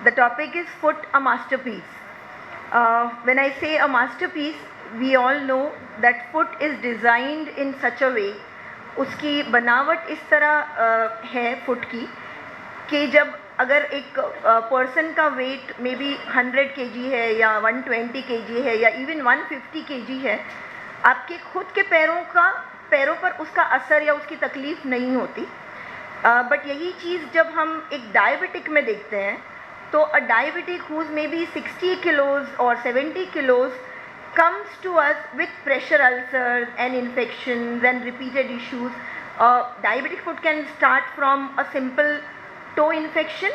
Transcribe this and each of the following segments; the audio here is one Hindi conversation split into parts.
The topic is Foot, a masterpiece. When I say a masterpiece, we all know that foot is designed in such a way, उसकी बनावट इस तरह है foot की कि जब अगर एक पर्सन का वेट मे बी 100 kg है या 120 kg है या इवन 150 kg है, आपके खुद के पैरों पर उसका असर या उसकी तकलीफ़ नहीं होती. बट यही चीज़ जब हम एक डायबिटिक में देखते हैं, तो a diabetic who's may be 60 kilos or 70 kilos comes to us with pressure ulcers and infections and repeated issues. Diabetic foot can start from a simple toe infection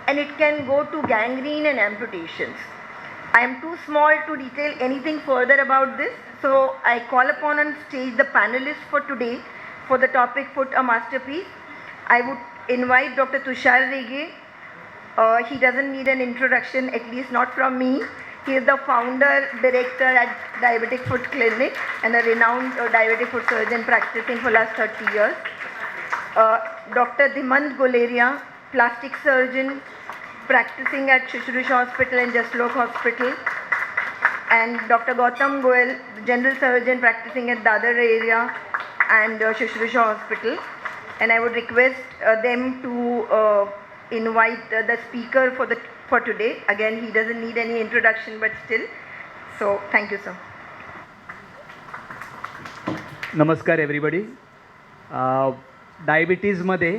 and it can go to gangrene and amputations. I am too small to detail anything further about this, so I call upon on stage the panelists for today for the topic Foot, a Masterpiece. I would invite Dr. Tushar Rege. He doesn't need an introduction, at least not from me. He is the founder, director at Diabetic Foot Clinic and a renowned diabetic foot surgeon practicing for last 30 years. Dr. Dhimant Guleria, plastic surgeon practicing at Shushrush Hospital and Jaslok Hospital. And Dr. Gautam Goel, general surgeon practicing at Dadar area and Shushrush Hospital. And I would request them to invite the speaker for today. Again, he doesn't need any introduction, but still. So, thank you, sir. नमस्कार एव्हरीबडी. डायबिटीज़मध्ये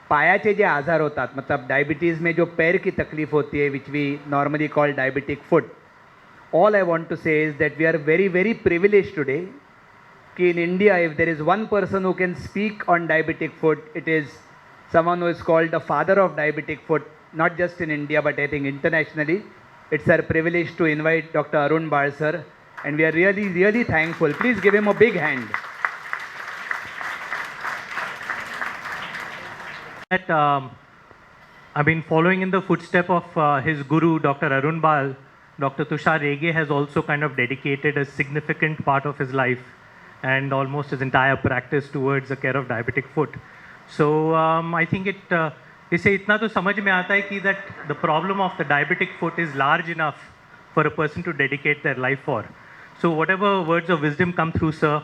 पायाचे जे आजार होतात, मतलब डायबिटीज़ में जो पैर की तकलीफ होती है, which we normally call diabetic foot. All I want to say is that we are very very privileged today कि in India, if there is one person who can speak on diabetic foot, it is someone who is called the father of diabetic foot, not just in India, but I think internationally. It's our privilege to invite Dr. Arun Bal sir, and we are really, really thankful. Please give him a big hand. I've been following in the footstep of his guru, Dr. Arun Bal. Dr. Tushar Rege has also kind of dedicated a significant part of his life and almost his entire practice towards the care of diabetic foot. So I think इससे इतना तो समझ में आता है कि that the problem of the diabetic foot is large enough for a person to dedicate their life for. So whatever words of wisdom come through, sir,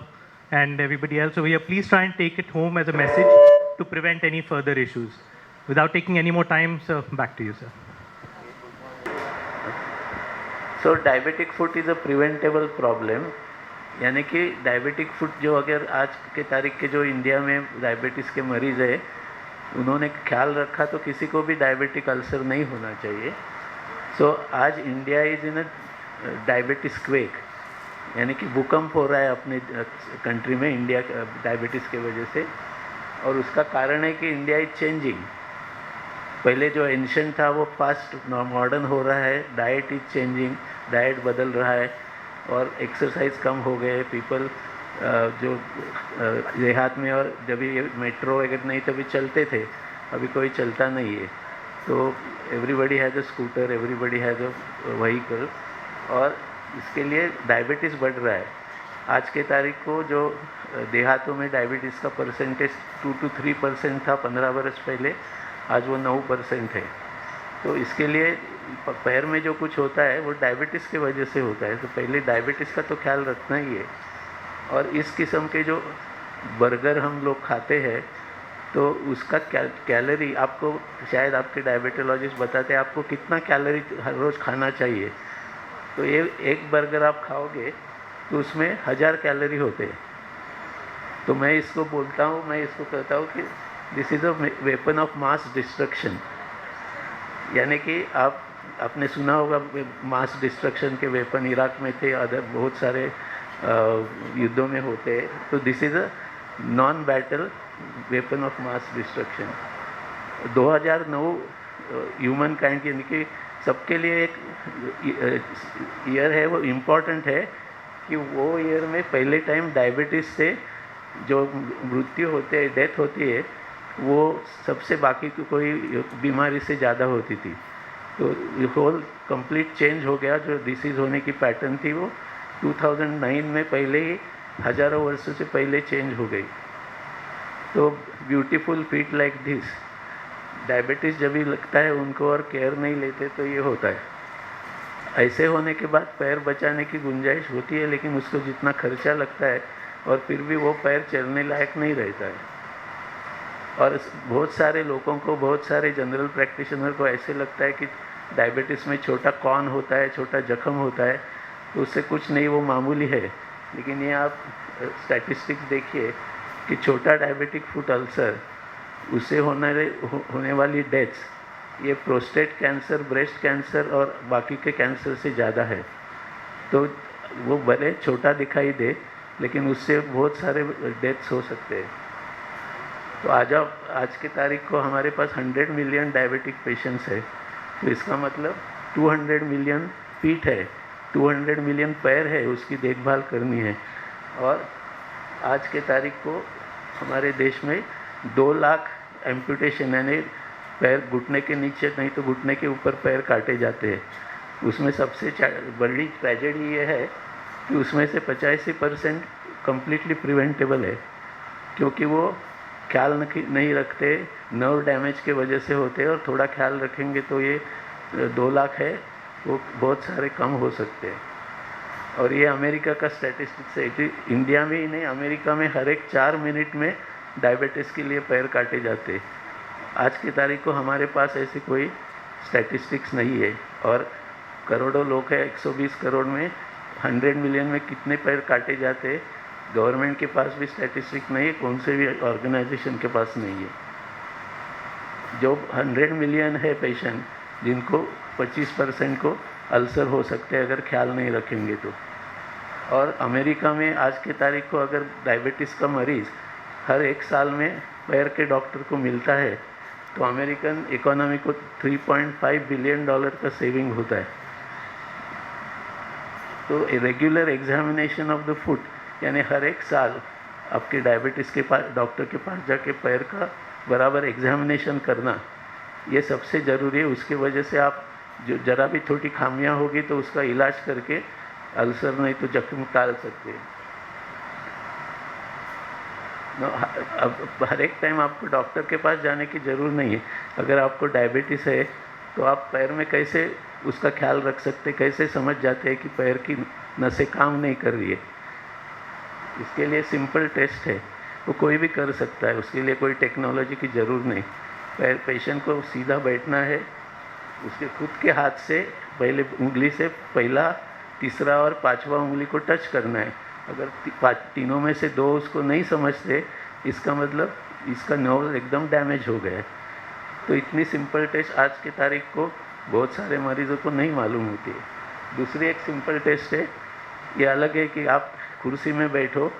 and everybody else over here, please try and take it home as a message to prevent any further issues. Without taking any more time, sir, back to you, sir. So diabetic foot is a preventable problem. यानी कि डायबिटिक फुट जो अगर आज के तारीख के जो इंडिया में डायबिटीज़ के मरीज़ है, उन्होंने ख्याल रखा तो किसी को भी डायबिटिक अल्सर नहीं होना चाहिए. सो आज India is in a diabetes quake, यानी कि भूकंप हो रहा है अपने कंट्री में इंडिया डायबिटीज़ के वजह से. और उसका कारण है कि इंडिया इज चेंजिंग. पहले जो एंशिएंट था वो फास्ट मॉडर्न हो रहा है, डाइट इज चेंजिंग, डाइट बदल रहा है और एक्सरसाइज कम हो गए. पीपल जो देहात में और जब ये मेट्रो वगैरह नहीं तभी चलते थे, अभी कोई चलता नहीं है. तो everybody has a scooter, everybody has a vehicle, और इसके लिए डायबिटीज़ बढ़ रहा है. आज के तारीख को जो देहातों में डायबिटीज़ का परसेंटेज 2 to 3% था 15 वर्ष पहले, आज वो 9% है. तो इसके लिए पैर में जो कुछ होता है वो डायबिटीज़ की वजह से होता है. तो पहले डायबिटीज़ का तो ख्याल रखना ही है. और इस किस्म के जो बर्गर हम लोग खाते हैं, तो उसका कैलोरी आपको शायद आपके डायबिटोलॉजिस्ट बताते हैं आपको कितना कैलोरी हर रोज़ खाना चाहिए. तो ये एक बर्गर आप खाओगे तो उसमें 1000 कैलोरी होते हैं. तो मैं इसको बोलता हूँ, मैं इसको कहता हूँ कि this is a weapon of mass destruction. यानी कि आपने सुना होगा मास डिस्ट्रक्शन के वेपन इराक में थे, अदर बहुत सारे युद्धों में होते हैं. तो this is a non battle weapon of mass destruction. 2009 human kind यानी कि सबके लिए एक ईयर है, वो इम्पॉर्टेंट है कि वो ईयर में पहले टाइम डायबिटीज़ से जो मृत्यु होते है, डेथ होती है, वो सबसे बाकी कोई बीमारी से ज़्यादा होती थी. तो होल कंप्लीट चेंज हो गया. जो डिसीज़ होने की पैटर्न थी वो 2009 में पहले ही हज़ारों वर्षों से पहले चेंज हो गई. तो beautiful feet like this diabetes जब भी लगता है उनको और केयर नहीं लेते तो ये होता है। ऐसे होने के बाद पैर बचाने की गुंजाइश होती है, लेकिन उसको जितना खर्चा लगता है और फिर भी वो पैर चलने लायक नहीं रहता है। और बहुत सारे लोगों को, बहुत सारे जनरल प्रैक्टिशनर को ऐसे लगता है कि डायबिटीज़ में छोटा कॉर्न होता है, छोटा जख्म होता है, तो उससे कुछ नहीं, वो मामूली है। लेकिन ये आप स्टैटिस्टिक्स देखिए कि छोटा डायबिटिक फुट अल्सर, उससे होने वाली डेथ्स ये प्रोस्टेट कैंसर, ब्रेस्ट कैंसर और बाकी के कैंसर से ज़्यादा है। तो वो भले छोटा दिखाई दे, लेकिन उससे बहुत सारे डेथ्स हो सकते हैं। तो आज की तारीख को हमारे पास 100 मिलियन डायबिटिक पेशेंट्स है, तो इसका मतलब 200 मिलियन फीट है, 200 मिलियन पैर है, उसकी देखभाल करनी है। और आज के तारीख को हमारे देश में 2 लाख एम्पुटेशन, यानी पैर घुटने के नीचे नहीं तो घुटने के ऊपर पैर काटे जाते हैं। उसमें सबसे बड़ी ट्रेजेडी ये है कि उसमें से 85% कम्प्लीटली प्रिवेंटेबल है, क्योंकि वो ख्याल नहीं रखते, नर्व डैमेज के वजह से होते हैं। और थोड़ा ख्याल रखेंगे तो ये 2 लाख है, वो बहुत सारे कम हो सकते हैं। और ये अमेरिका का स्टैटिस्टिक्स है, इंडिया में ही नहीं, अमेरिका में हर एक 4 मिनट में डायबिटीज़ के लिए पैर काटे जाते हैं। आज की तारीख को हमारे पास ऐसी कोई स्टैटिस्टिक्स नहीं है। और करोड़ों लोग हैं, 120 करोड़ में 100 मिलियन में कितने पैर काटे जाते हैं, गवर्नमेंट के पास भी स्टैटिस्टिक नहीं है, कौन से भी ऑर्गेनाइजेशन के पास नहीं है। जो 100 मिलियन है पेशेंट, जिनको 25% को अल्सर हो सकते हैं अगर ख्याल नहीं रखेंगे तो। और अमेरिका में आज की तारीख को अगर डायबिटीज़ का मरीज़ हर 1 साल में पैर के डॉक्टर को मिलता है, तो अमेरिकन इकोनॉमी को $3.5 बिलियन का सेविंग होता है। तो regular examination of the foot, यानी हर 1 साल आपके डायबिटीज़ के पास डॉक्टर के पास जाके पैर का बराबर एग्जामिनेशन करना, ये सबसे ज़रूरी है। उसकी वजह से आप जो जरा भी छोटी खामियां होगी तो उसका इलाज करके अल्सर नहीं तो जख्म टाल सकते हैं। अब हर एक टाइम आपको डॉक्टर के पास जाने की ज़रूरत नहीं है। अगर आपको डायबिटीज़ है तो आप पैर में कैसे उसका ख्याल रख सकते, कैसे समझ जाते हैं कि पैर की नसें काम नहीं कर रही है। इसके लिए सिंपल टेस्ट है, वो कोई भी कर सकता है, उसके लिए कोई टेक्नोलॉजी की ज़रूरत नहीं। पेशेंट को सीधा बैठना है, उसके खुद के हाथ से पहले उंगली से पहला, तीसरा और 5वां उंगली को टच करना है। अगर तीनों में से 2 उसको नहीं समझते, इसका मतलब इसका नर्व एकदम डैमेज हो गया है। तो इतनी सिंपल टेस्ट आज की तारीख को बहुत सारे मरीज़ों को नहीं मालूम होती है। दूसरी एक सिंपल टेस्ट है, ये अलग है कि आप कुर्सी में बैठो,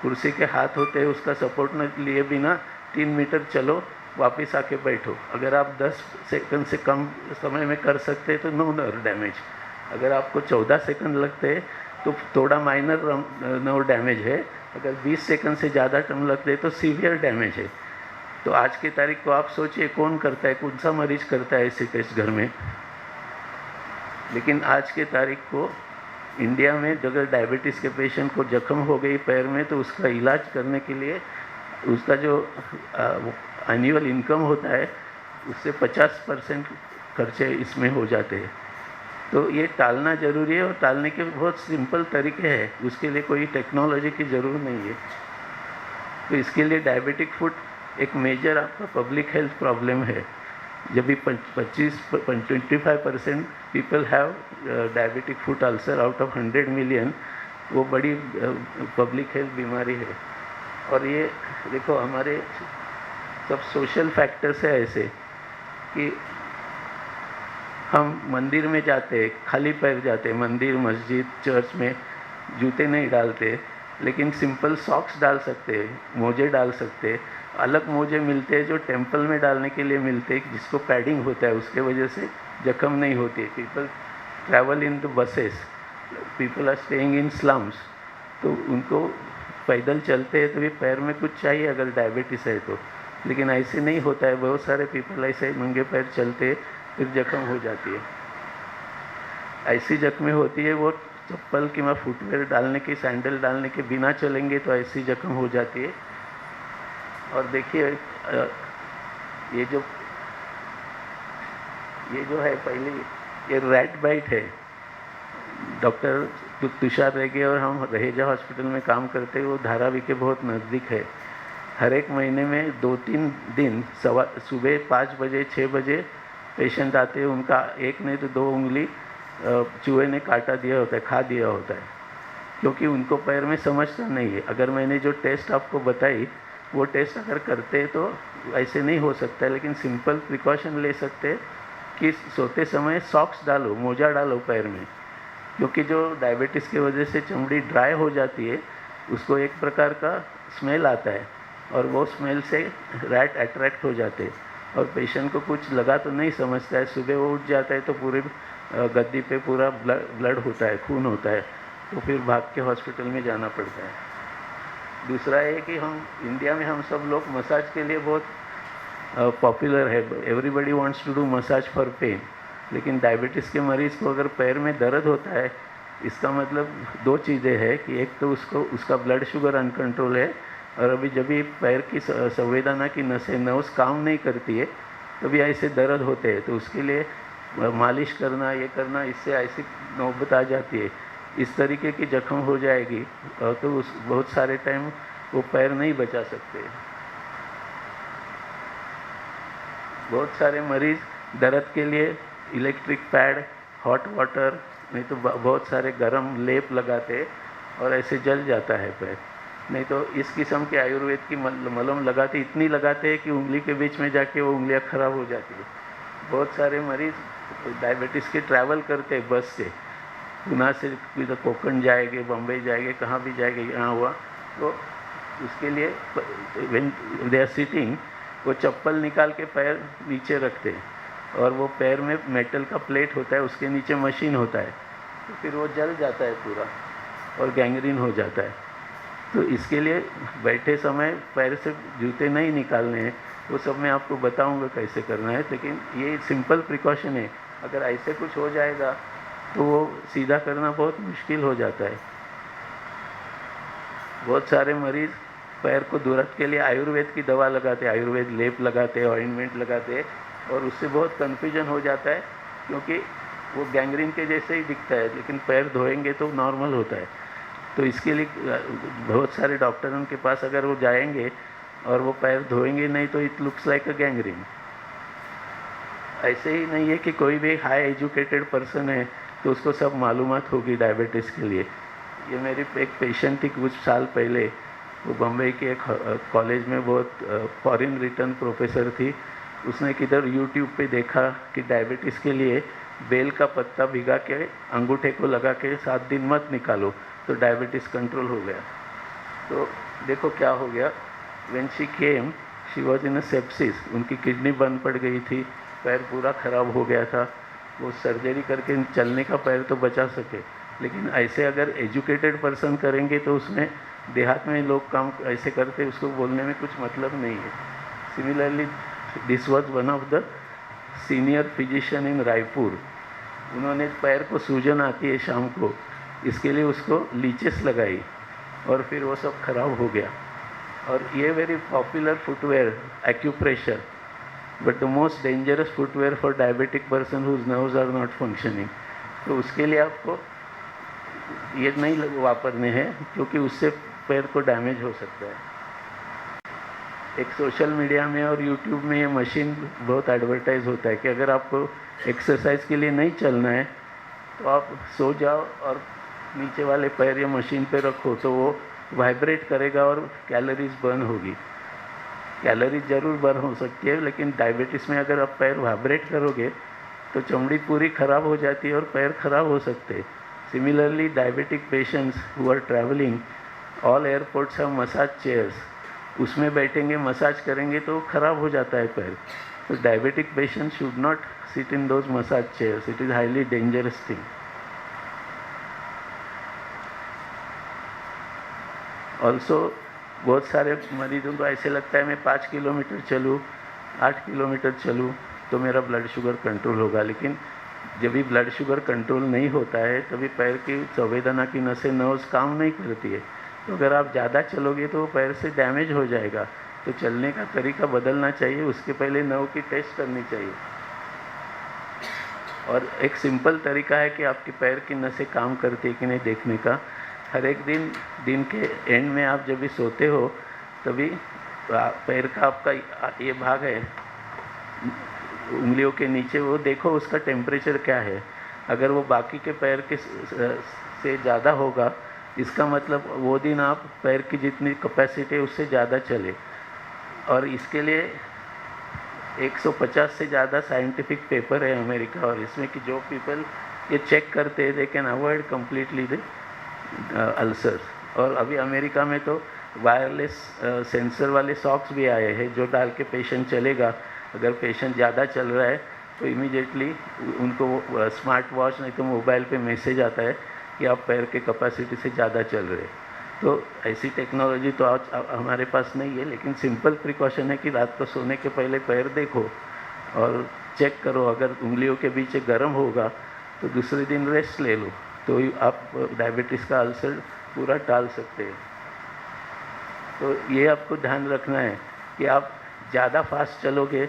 कुर्सी के हाथ होते हैं, उसका सपोर्ट न लिए बिना 3 मीटर चलो, वापस आके बैठो। अगर आप 10 सेकंड से कम समय में कर सकते हैं तो नो नर्व डैमेज। अगर आपको 14 सेकंड लगते हैं तो थोड़ा माइनर नर्व डैमेज है, अगर 20 सेकंड से ज़्यादा टाइम लगते हैं तो सीवियर डैमेज है। तो आज की तारीख को आप सोचिए कौन करता है, कौन सा मरीज करता है ऐसे टेस्ट घर में। लेकिन आज के तारीख को इंडिया में अगर डायबिटीज़ के पेशेंट को जख्म हो गई पैर में, तो उसका इलाज करने के लिए उसका जो एनुअल इनकम होता है उससे 50% खर्चे इसमें हो जाते हैं। तो ये टालना ज़रूरी है, और टालने के बहुत सिंपल तरीके हैं, उसके लिए कोई टेक्नोलॉजी की ज़रूरत नहीं है। तो इसके लिए डायबिटिक फुट एक मेजर आपका पब्लिक हेल्थ प्रॉब्लम है। जब भी 25% people have diabetic foot ulcer out of 100 million, वो बड़ी पब्लिक हेल्थ बीमारी है। और ये देखो हमारे सब सोशल फैक्टर्स है ऐसे कि हम मंदिर में जाते हैं, खाली पैर जाते हैं, मंदिर, मस्जिद, चर्च में जूते नहीं डालते, लेकिन सिंपल सॉक्स डाल सकते हैं, मोजे डाल सकते हैं। अलग मोजे मिलते हैं जो टेंपल में डालने के लिए मिलते हैं, जिसको पैडिंग होता है, उसके वजह से जख्म नहीं होती है। People travel in the buses, people are staying in slums, तो उनको पैदल चलते हैं तो भी पैर में कुछ चाहिए अगर डायबिटीज़ है तो। लेकिन ऐसे नहीं होता है, बहुत सारे पीपल ऐसे नंगे पैर चलते फिर जख्म हो जाती है। ऐसी जख्में होती है वो चप्पल किंवा फुटवेयर डालने के, सैंडल डालने के बिना चलेंगे तो ऐसी जख्म हो जाती है। और देखिए ये जो ये जो है पहले ये रैट बाइट है। डॉक्टर तुषार रेगे और हम रहेजा हॉस्पिटल में काम करते हैं, वो धारावी के बहुत नज़दीक है। हर एक महीने में 2-3 दिन सुबह 5 बजे 6 बजे पेशेंट आते हैं, उनका एक नहीं तो 2 उंगली चूहे ने काटा दिया होता है, खा दिया होता है, क्योंकि उनको पैर में समझता नहीं है। अगर मैंने जो टेस्ट आपको बताई वो टेस्ट अगर करते तो ऐसे नहीं हो सकता है, लेकिन सिंपल प्रिकॉशन ले सकते हैं कि सोते समय सॉक्स डालो, मोजा डालो पैर में, क्योंकि जो डायबिटीज़ की वजह से चमड़ी ड्राई हो जाती है उसको एक प्रकार का स्मेल आता है और वो स्मेल से रैट अट्रैक्ट हो जाते हैं और पेशेंट को कुछ लगा तो नहीं समझता है। सुबह वो उठ जाता है तो पूरे गद्दी पे पूरा ब्लड होता है, खून होता है, तो फिर भाग के हॉस्पिटल में जाना पड़ता है। दूसरा है कि हम इंडिया में हम सब लोग मसाज के लिए बहुत पॉपुलर है, everybody wants to do massage for pain, लेकिन डायबिटीज़ के मरीज़ को अगर पैर में दर्द होता है इसका मतलब 2 चीज़ें हैं कि एक तो उसका ब्लड शुगर अनकंट्रोल है और अभी जब भी पैर की संवेदना की नर्व्स काम नहीं करती है तभी ऐसे दर्द होते हैं, तो उसके लिए मालिश करना ये करना, इससे ऐसी नौबत आ जाती है, इस तरीके की जख्म हो जाएगी तो बहुत सारे टाइम वो पैर नहीं बचा सकते। बहुत सारे मरीज़ दर्द के लिए इलेक्ट्रिक पैड, हॉट वाटर, नहीं तो बहुत सारे गर्म लेप लगाते और ऐसे जल जाता है पैर। नहीं तो इस किस्म के आयुर्वेद की मलम लगाते, इतनी लगाते हैं कि उंगली के बीच में जाके वो उंगलियां खराब हो जाती है। बहुत सारे मरीज़ डायबिटीज़ के ट्रैवल करते हैं बस से, पुणे से इधर कोकण जाएंगे, बम्बई जाएंगे, कहाँ भी जाएंगे, यहाँ हुआ तो उसके लिए व्हेन दे आर सिटिंग वो चप्पल निकाल के पैर नीचे रखते हैं और वो पैर में मेटल का प्लेट होता है, उसके नीचे मशीन होता है, तो फिर वो जल जाता है पूरा और गैंग्रीन हो जाता है। तो इसके लिए बैठे समय पैर से जूते नहीं निकालने हैं, वो सब मैं आपको बताऊंगा कैसे करना है, लेकिन ये सिंपल प्रिकॉशन है। अगर ऐसे कुछ हो जाएगा तो वो सीधा करना बहुत मुश्किल हो जाता है। बहुत सारे मरीज़ पैर को दर्द के लिए आयुर्वेद की दवा लगाते हैं, आयुर्वेद लेप लगाते हैं, ऑइंटमेंट लगाते हैं और उससे बहुत कन्फ्यूजन हो जाता है, क्योंकि वो गैंग्रीन के जैसे ही दिखता है लेकिन पैर धोएंगे तो नॉर्मल होता है। तो इसके लिए बहुत सारे डॉक्टरों के पास अगर वो जाएंगे और वो पैर धोएंगे नहीं तो it looks like a gangrene. ऐसे ही नहीं है कि कोई भी हाई एजुकेटेड पर्सन है तो उसको सब मालूमात होगी डायबिटीज़ के लिए। ये मेरी एक पेशेंट थी कुछ साल पहले, वो बम्बई के एक कॉलेज में बहुत फॉरेन रिटर्न प्रोफेसर थी। उसने किधर यूट्यूब पे देखा कि डायबिटीज़ के लिए बेल का पत्ता भिगा के अंगूठे को लगा के 7 दिन मत निकालो तो डायबिटीज़ कंट्रोल हो गया। तो देखो क्या हो गया, when she came she was in a sepsis, उनकी किडनी बंद पड़ गई थी, पैर पूरा ख़राब हो गया था। वो सर्जरी करके चलने का पैर तो बचा सके, लेकिन ऐसे अगर एजुकेटेड पर्सन करेंगे तो उसमें देहात में लोग काम ऐसे करते, उसको बोलने में कुछ मतलब नहीं है। Similarly this was one of the senior physician इन रायपुर, उन्होंने पैर को सूजन आती है शाम को, इसके लिए उसको लीचेस लगाई और फिर वो सब खराब हो गया। और ये very popular footwear acupressure, but the most dangerous footwear for diabetic person whose nerves are not functioning. तो उसके लिए आपको ये नहीं वापरने हैं, क्योंकि उससे पैर को डैमेज हो सकता है। एक सोशल मीडिया में और यूट्यूब में ये मशीन बहुत एडवर्टाइज होता है कि अगर आपको एक्सरसाइज के लिए नहीं चलना है तो आप सो जाओ और नीचे वाले पैर या मशीन पे रखो तो वो वाइब्रेट करेगा और कैलोरीज बर्न होगी। कैलोरीज ज़रूर बर्न हो सकती है, लेकिन डायबिटीज़ में अगर आप पैर वाइब्रेट करोगे तो चमड़ी पूरी ख़राब हो जाती है और पैर ख़राब हो सकते हैं। Similarly diabetic patients who are travelling, all airports have massage chairs, उसमें बैठेंगे मसाज करेंगे तो ख़राब हो जाता है पैर। तो diabetic patient should not sit in those massage chairs, it is highly dangerous thing. Also बहुत सारे मरीजों को ऐसे लगता है मैं 5 किलोमीटर चलूँ, 8 किलोमीटर चलूँ तो मेरा ब्लड शुगर कंट्रोल होगा, लेकिन जब भी ब्लड शुगर कंट्रोल नहीं होता है तभी पैर की संवेदना की नसें नर्व्स काम नहीं करती है। तो अगर आप ज़्यादा चलोगे तो पैर से डैमेज हो जाएगा, तो चलने का तरीका बदलना चाहिए, उसके पहले नर्व की टेस्ट करनी चाहिए। और एक सिंपल तरीका है कि आपके पैर की नसें काम करती है कि नहीं देखने का। हर एक दिन के एंड में आप जब भी सोते हो तभी पैर का आपका ये भाग है उंगलियों के नीचे, वो देखो उसका टेम्परेचर क्या है। अगर वो बाकी के पैर के से ज़्यादा होगा, इसका मतलब वो दिन आप पैर की जितनी कैपेसिटी है उससे ज़्यादा चले। और इसके लिए 150 से ज़्यादा साइंटिफिक पेपर है अमेरिका, और इसमें कि जो पीपल ये चेक करते हैं they can avoid completely the ulcers. और अभी अमेरिका में तो वायरलेस सेंसर वाले सॉक्स भी आए हैं जो डाल के पेशेंट चलेगा। अगर पेशेंट ज़्यादा चल रहा है तो इमीडिएटली उनको स्मार्ट वॉच नहीं तो मोबाइल पे मैसेज आता है कि आप पैर के कैपेसिटी से ज़्यादा चल रहे हैं। तो ऐसी टेक्नोलॉजी तो आज हमारे पास नहीं है, लेकिन सिंपल प्रिकॉशन है कि रात को सोने के पहले पैर देखो और चेक करो। अगर उंगलियों के बीच गर्म होगा तो दूसरे दिन रेस्ट ले लो, तो आप डायबिटीज़ का अल्सर पूरा टाल सकते हैं। तो ये आपको ध्यान रखना है कि आप ज़्यादा फास्ट चलोगे,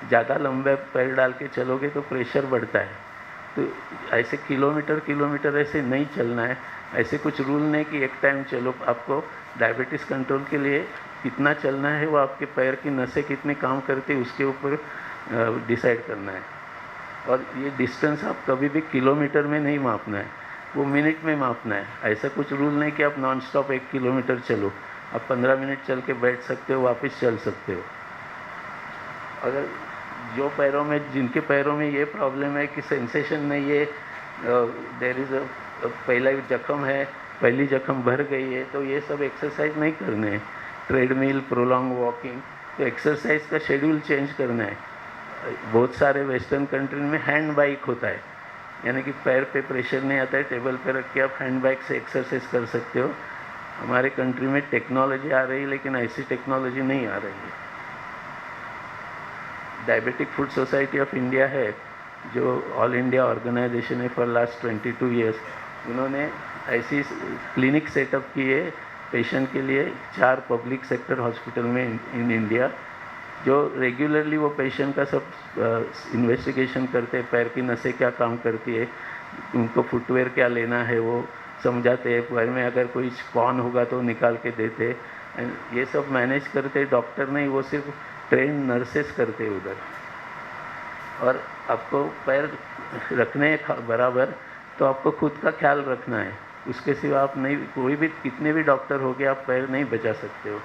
ज़्यादा लंबे पैर डाल के चलोगे तो प्रेशर बढ़ता है। तो ऐसे किलोमीटर ऐसे नहीं चलना है। ऐसे कुछ रूल नहीं कि एक टाइम चलो। आपको डायबिटीज़ कंट्रोल के लिए कितना चलना है वो आपके पैर की नसें कितने काम करती है उसके ऊपर डिसाइड करना है। और ये डिस्टेंस आप कभी भी किलोमीटर में नहीं मापना है, वो मिनट में मापना है। ऐसा कुछ रूल नहीं कि आप नॉन स्टॉप 1 किलोमीटर चलो। आप 15 मिनट चल के बैठ सकते हो, वापस चल सकते हो। अगर जिनके पैरों में ये प्रॉब्लम है कि सेंसेशन नहीं है, देयर इज़ पहला जख्म है, पहली जख्म भर गई है, तो ये सब एक्सरसाइज नहीं करने हैं। ट्रेडमिल, प्रोलॉन्ग वॉकिंग, तो एक्सरसाइज का शेड्यूल चेंज करना है। बहुत सारे वेस्टर्न कंट्री में हैंड बाइक होता है, यानी कि पैर पे प्रेशर नहीं आता है, टेबल पे रख के आप हैंड बाइक से एक्सरसाइज कर सकते हो। हमारे कंट्री में टेक्नोलॉजी आ रही है, लेकिन ऐसी टेक्नोलॉजी नहीं आ रही है। Diabetic food society of India है, जो ऑल इंडिया ऑर्गेनाइजेशन है फॉर लास्ट 22 ईयर्स। उन्होंने ऐसी क्लिनिक सेटअप की है पेशेंट के लिए 4 पब्लिक सेक्टर हॉस्पिटल में इन इंडिया, जो रेगुलरली वो पेशेंट का सब इन्वेस्टिगेशन करते हैं, पैर की नसें क्या काम करती है, उनको फुटवेयर क्या लेना है वो समझाते हैं। पैर में अगर कोई स्पॉन होगा तो निकाल के देते, ये सब मैनेज करते डॉक्टर नहीं, वो सिर्फ ट्रेन नर्सेस करते उधर। और आपको पैर रखने बराबर तो आपको खुद का ख्याल रखना है, उसके सिवा आप नहीं, कोई भी कितने भी डॉक्टर हो गए आप पैर नहीं बचा सकते हो।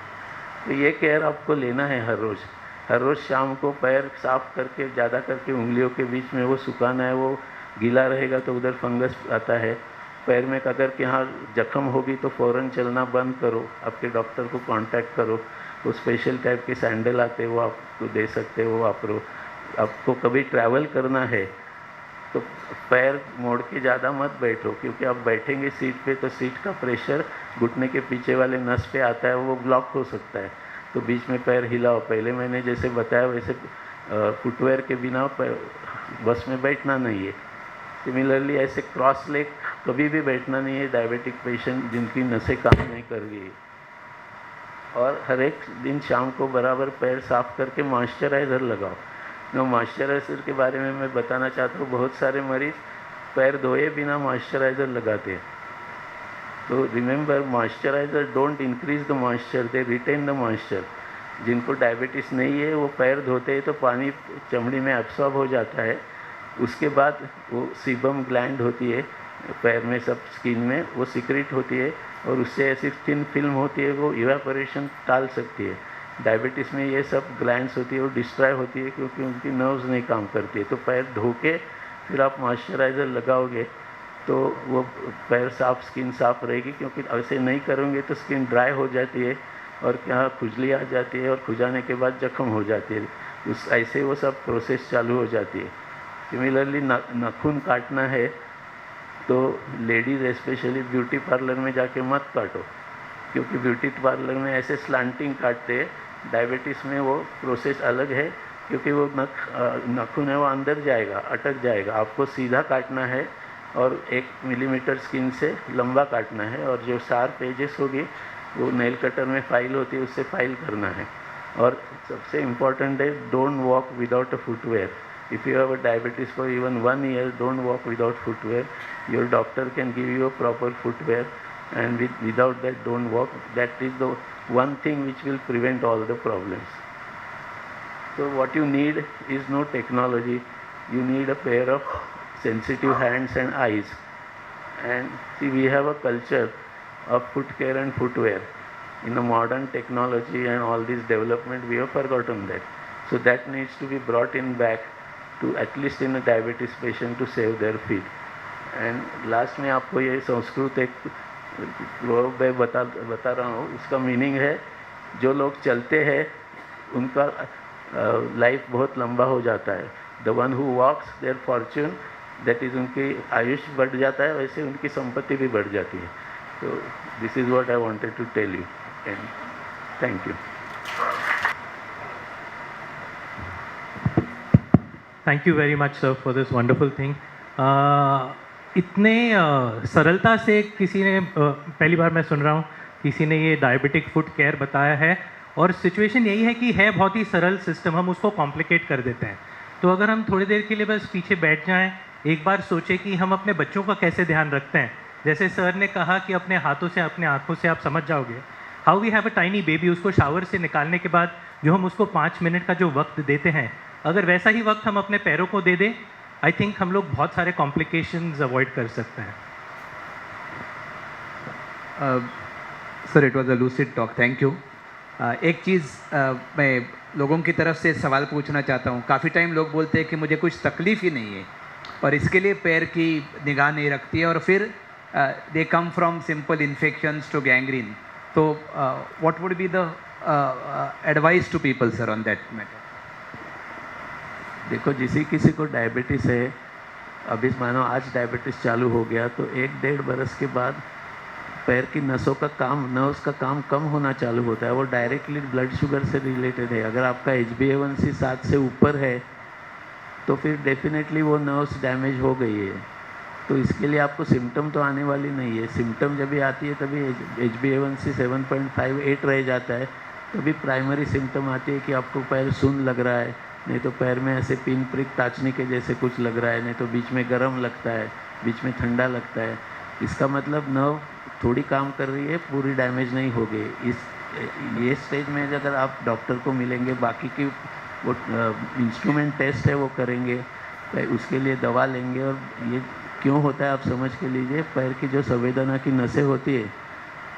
तो ये केयर आपको लेना है हर रोज़ शाम को पैर साफ करके, ज़्यादा करके उंगलियों के बीच में वो सुखाना है। वो गीला रहेगा तो उधर फंगस आता है। पैर में अगर कि यहाँ जख्म होगी तो फ़ौरन चलना बंद करो, आपके डॉक्टर को कांटेक्ट करो। वो स्पेशल टाइप के सैंडल आते हैं वो आपको दे सकते हो, वापरो। आपको कभी ट्रैवल करना है तो पैर मोड़ के ज़्यादा मत बैठो, क्योंकि आप बैठेंगे सीट पे तो सीट का प्रेशर घुटने के पीछे वाले नस पे आता है, वो ब्लॉक हो सकता है। तो बीच में पैर हिलाओ। पहले मैंने जैसे बताया वैसे फुटवेयर के बिना बस में बैठना नहीं है। सिमिलरली ऐसे क्रॉस लेग कभी भी बैठना नहीं है डायबिटिक पेशेंट जिनकी नसें काम नहीं कर रही। और हर एक दिन शाम को बराबर पैर साफ करके मॉइस्चराइज़र लगाओ। जो मॉइस्चराइज़र के बारे में मैं बताना चाहता हूँ, बहुत सारे मरीज़ पैर धोए बिना मॉइस्चराइज़र लगाते हैं। तो remember, moisturiser don't increase the moisture, they retain the moisture. जिनको डायबिटीज़ नहीं है वो पैर धोते हैं तो पानी चमड़ी में एब्सॉर्ब हो जाता है। उसके बाद वो सीबम ग्लैंड होती है पैर में, सब स्किन में, वो सिक्रेट होती है और उससे ऐसी थिन फिल्म होती है, वो इवेपोरेशन टाल सकती है। डायबिटीज़ में ये सब ग्लैंड्स होती है वो डिस्ट्रॉय होती है क्योंकि उनकी नर्व्स नहीं काम करती है। तो पैर धो के फिर आप मॉइस्चराइज़र लगाओगे तो वो पैर साफ, स्किन साफ रहेगी। क्योंकि ऐसे नहीं करोगे तो स्किन ड्राई हो जाती है और क्या खुजली आ जाती है और खुजाने के बाद जख्म हो जाती है। उस ऐसे वो सब प्रोसेस चालू हो जाती है। सिमिलरली नाखून काटना है तो लेडीज़ स्पेशली ब्यूटी पार्लर में जाके मत काटो, क्योंकि ब्यूटी पार्लर में ऐसे स्लांटिंग काटते हैं। डायबिटीज़ में वो प्रोसेस अलग है, क्योंकि वो नाखून है वो अंदर जाएगा, अटक जाएगा। आपको सीधा काटना है और 1 मिलीमीटर स्किन से लंबा काटना है, और जो शार्प एजेस होगी वो नेल कटर में फाइल होती है उससे फाइल करना है। और सबसे इम्पॉर्टेंट है, don't walk without a footwear. If you have a diabetes for even 1 year, don't walk without footwear. Your doctor can give you a proper footwear, and without that, don't walk. That is the one thing which will prevent all the problems. So what you need is no technology. You need a pair of sensitive hands and eyes. And see, we have a culture of foot care and footwear. In the modern technology and all this development, we have forgotten that. So that needs to be brought in back to at least in a diabetes patient to save their feet. And last में आपको ये संस्कृत एक मैं बता रहा हूँ, उसका मीनिंग है जो लोग चलते हैं उनका लाइफ बहुत लंबा हो जाता है. The one who walks their fortune, that is उनकी आयुष बढ़ जाता है, वैसे उनकी संपत्ति भी बढ़ जाती है. तो this is what I wanted to tell you and thank you. Thank you very much, sir, for this wonderful thing. इतने सरलता से किसी ने पहली बार मैं सुन रहा हूँ किसी ने ये डायबिटिक फुट केयर बताया है, और सिचुएशन यही है कि है बहुत ही सरल सिस्टम, हम उसको कॉम्प्लिकेट कर देते हैं. तो अगर हम थोड़ी देर के लिए बस पीछे बैठ जाएं, एक बार सोचें कि हम अपने बच्चों का कैसे ध्यान रखते हैं. जैसे सर ने कहा कि अपने हाथों से अपने आँखों से आप समझ जाओगे how we have a tiny baby. उसको शावर से निकालने के बाद जो हम उसको 5 मिनट का जो वक्त देते हैं, अगर वैसा ही वक्त हम अपने पैरों को दे दें, आई थिंक हम लोग बहुत सारे कॉम्प्लिकेशंस अवॉइड कर सकते हैं. Sir, it was a lucid talk, thank you. एक चीज़ मैं लोगों की तरफ से सवाल पूछना चाहता हूँ. काफ़ी टाइम लोग बोलते हैं कि मुझे कुछ तकलीफ़ ही नहीं है और इसके लिए पैर की निगाह नहीं रखती है, और फिर they come from simple infections to gangrene. तो what would be the advice to people sir on that matter? देखो, किसी को डायबिटीज़ है, अभी मानो आज डायबिटीज़ चालू हो गया तो 1-1.5 बरस के बाद पैर की नसों का काम, नर्व्स का काम कम होना चालू होता है. वो डायरेक्टली ब्लड शुगर से रिलेटेड है. अगर आपका HbA1c 7 से ऊपर है तो फिर डेफिनेटली वो नर्व्स डैमेज हो गई है. तो इसके लिए आपको सिम्टम तो आने वाली नहीं है. सिम्टम जब भी आती है तभी HbA1c 7.58 रह जाता है, तभी प्राइमरी सिम्टम आती है कि आपको पैर सुन्न लग रहा है, नहीं तो पैर में ऐसे पिन प्रिक ताचने के जैसे कुछ लग रहा है, नहीं तो बीच में गर्म लगता है, बीच में ठंडा लगता है. इसका मतलब नर्व थोड़ी काम कर रही है, पूरी डैमेज नहीं हो गई. ये स्टेज में अगर आप डॉक्टर को मिलेंगे, बाकी की वो इंस्ट्रूमेंट टेस्ट है वो करेंगे, उसके लिए दवा लेंगे. और ये क्यों होता है आप समझ के लीजिए. पैर की जो संवेदना की नसें होती है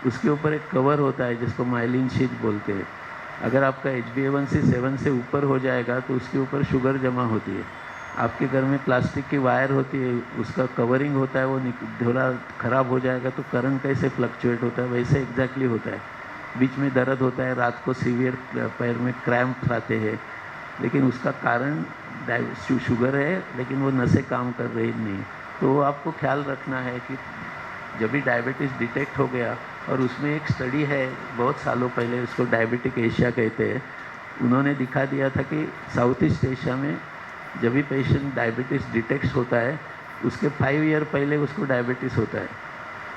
उसके ऊपर एक कवर होता है जिसको माइलिन शीथ बोलते हैं. अगर आपका HbA1c 7 से ऊपर हो जाएगा तो उसके ऊपर शुगर जमा होती है. आपके घर में प्लास्टिक की वायर होती है, उसका कवरिंग होता है, वो थोड़ा ख़राब हो जाएगा तो करंट कैसे फ्लक्चुएट होता है वैसे एग्जैक्टली होता है. बीच में दर्द होता है, रात को सीवियर पैर में क्रैम्प आते हैं, लेकिन उसका कारण शुगर है, लेकिन वो नसें काम कर रही नहीं. तो आपको ख्याल रखना है कि जब भी डायबिटीज़ डिटेक्ट हो गया, और उसमें एक स्टडी है बहुत सालों पहले, उसको डायबिटिक एशिया कहते हैं, उन्होंने दिखा दिया था कि साउथ ईस्ट एशिया में जब भी पेशेंट डायबिटीज़ डिटेक्ट होता है उसके 5 ईयर पहले उसको डायबिटीज़ होता है.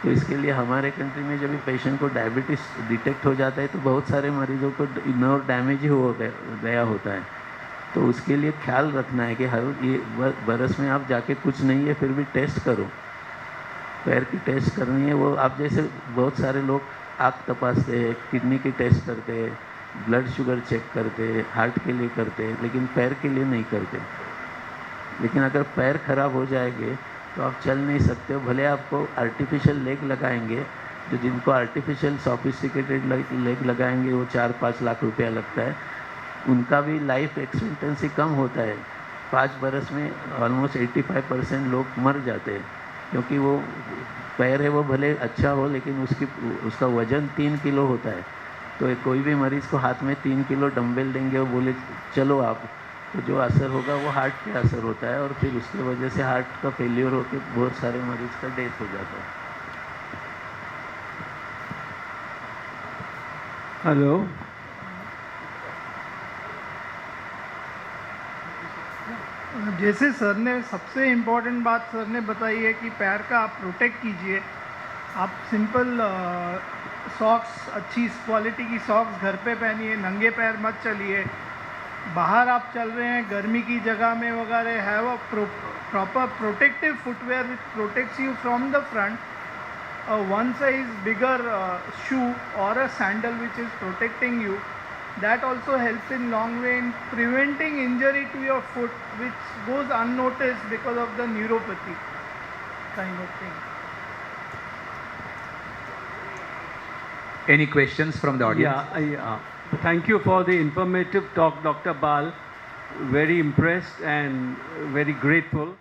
तो इसके लिए हमारे कंट्री में जब भी पेशेंट को डायबिटीज़ डिटेक्ट हो जाता है तो बहुत सारे मरीजों को नर्व डैमेज ही हो गया होता है. तो उसके लिए ख्याल रखना है कि हर ये बरस में आप जाके कुछ नहीं है फिर भी टेस्ट करो, पैर की टेस्ट करनी है. वो आप जैसे बहुत सारे लोग आँख तपासते हैं, किडनी की टेस्ट करते हैं, ब्लड शुगर चेक करते हैं, हार्ट के लिए करते हैं, लेकिन पैर के लिए नहीं करते. लेकिन अगर पैर खराब हो जाएंगे तो आप चल नहीं सकते हो. भले आपको आर्टिफिशियल लेग लगाएंगे, जो जिनको आर्टिफिशियल सॉफिस्टिकेटेड लेग लगाएंगे वो 4-5 लाख रुपया लगता है, उनका भी लाइफ एक्सपेक्टेंसी कम होता है. 5 बरस में ऑलमोस्ट 85% लोग मर जाते हैं, क्योंकि वो पैर है वो भले अच्छा हो लेकिन उसका वज़न 3 किलो होता है. तो कोई भी मरीज़ को हाथ में 3 किलो डंबल देंगे और बोले चलो आप, तो जो असर होगा वो हार्ट पे असर होता है, और फिर उसकी वजह से हार्ट का फेलियर होकर बहुत सारे मरीज़ का डेथ हो जाता है. हेलो, जैसे सर ने सबसे इम्पोर्टेंट बात सर ने बताई है कि पैर का आप प्रोटेक्ट कीजिए. आप सिंपल सॉक्स, अच्छी क्वालिटी की सॉक्स घर पे पहनिए, नंगे पैर मत चलिए. बाहर आप चल रहे हैं गर्मी की जगह में वगैरह, have a proper protective footwear which protects you from the front, one size bigger shoe or a sandal which is protecting you, that also helps in long way in preventing injury to your foot which goes unnoticed because of the neuropathy kind of thing. Any questions from the audience? Thank you for the informative talk, Dr. Bal. Very impressed and very grateful.